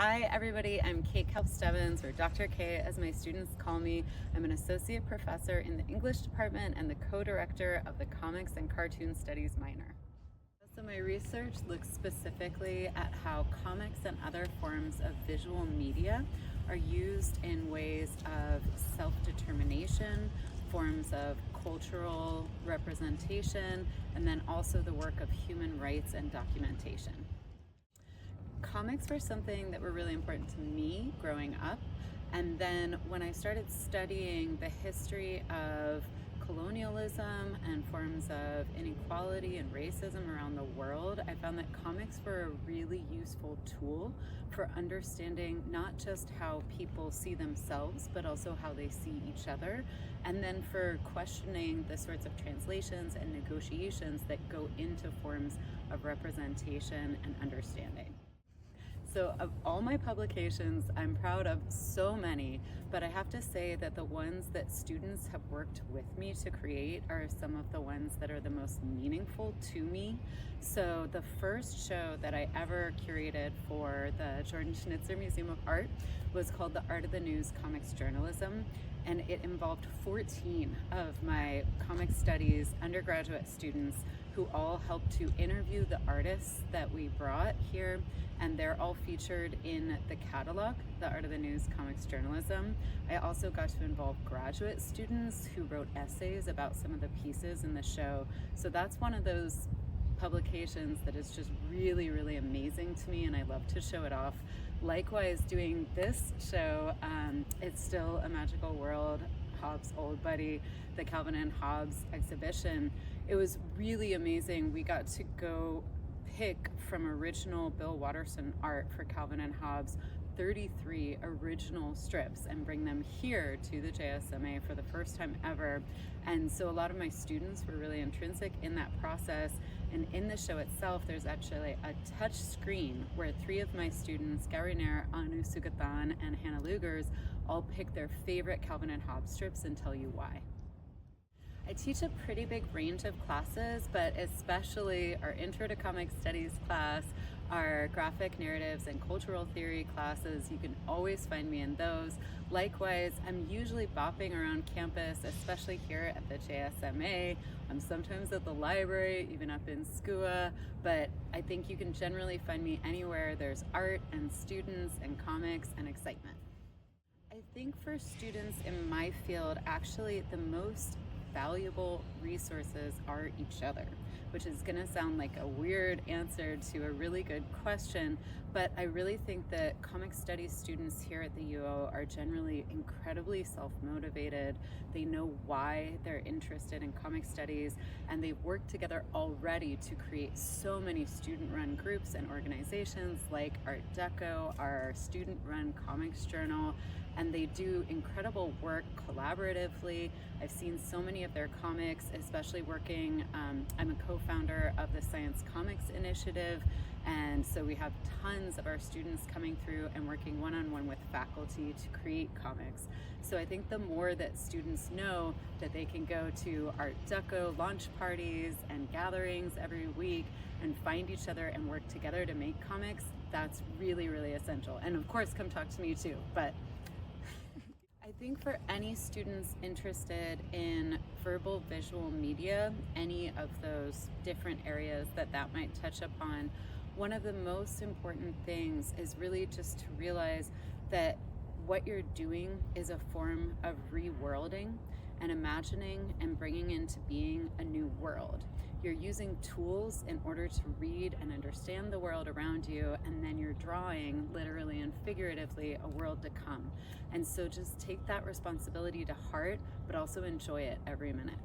Hi everybody, I'm Kate Kelp-Stebbins, or Dr. K as my students call me. I'm an associate professor in the English department and the co-director of the Comics and Cartoon Studies minor. So my research looks specifically at how comics and other forms of visual media are used in ways of self-determination, forms of cultural representation, and then also the work of human rights and documentation. Comics were something that were really important to me growing up, and then when I started studying the history of colonialism and forms of inequality and racism around the world, I found that comics were a really useful tool for understanding not just how people see themselves, but also how they see each other, and then for questioning the sorts of translations and negotiations that go into forms of representation and understanding. So of all my publications, I'm proud of so many, but I have to say that the ones that students have worked with me to create are some of the ones that are the most meaningful to me. So the first show that I ever curated for the Jordan Schnitzer Museum of Art was called The Art of the News Comics Journalism, and it involved 14 of my comic studies undergraduate students who all helped to interview the artists that we brought here, and they're all featured in the catalog, The Art of the News Comics Journalism. I also got to involve graduate students who wrote essays about some of the pieces in the show. So that's one of those publications that is just really, really amazing to me, and I love to show it off. Likewise, doing this show, It's Still a Magical World, Hobbes' old buddy, the Calvin and Hobbes exhibition. It was really amazing. We got to go pick from original Bill Watterson art for Calvin and Hobbes 33 original strips and bring them here to the JSMA for the first time ever. And so a lot of my students were really intrinsic in that process. And in the show itself, there's actually a touch screen where 3 of my students, Gary Nair, Anu Sugatan, and Hannah Lugers, all pick their favorite Calvin and Hobbes strips and tell you why. I teach a pretty big range of classes, but especially our Intro to Comic Studies class, our graphic narratives and cultural theory classes. You can always find me in those. Likewise, I'm usually bopping around campus, especially here at the JSMA. I'm sometimes at the library, even up in SCUA, but I think you can generally find me anywhere there's art and students and comics and excitement. I think for students in my field, actually the most valuable resources are each other, which is going to sound like a weird answer to a really good question, but I really think that comic studies students here at the UO are generally incredibly self-motivated. They know why they're interested in comic studies, and they've worked together already to create so many student-run groups and organizations like Art Deco, our student-run comics journal, and they do incredible work collaboratively. I've seen so many of their comics, especially working, I'm a co-founder of the Science Comics Initiative, and so we have tons of our students coming through and working one-on-one with faculty to create comics. So I think the more that students know that they can go to Art Deco launch parties and gatherings every week and find each other and work together to make comics, that's really, really essential. And of course, come talk to me too, but I think for any students interested in verbal visual media, any of those different areas that might touch upon, one of the most important things is really just to realize that what you're doing is a form of reworlding and imagining and bringing into being a new world. You're using tools in order to read and understand the world around you, and then you're drawing, literally and figuratively, a world to come. And so just take that responsibility to heart, but also enjoy it every minute.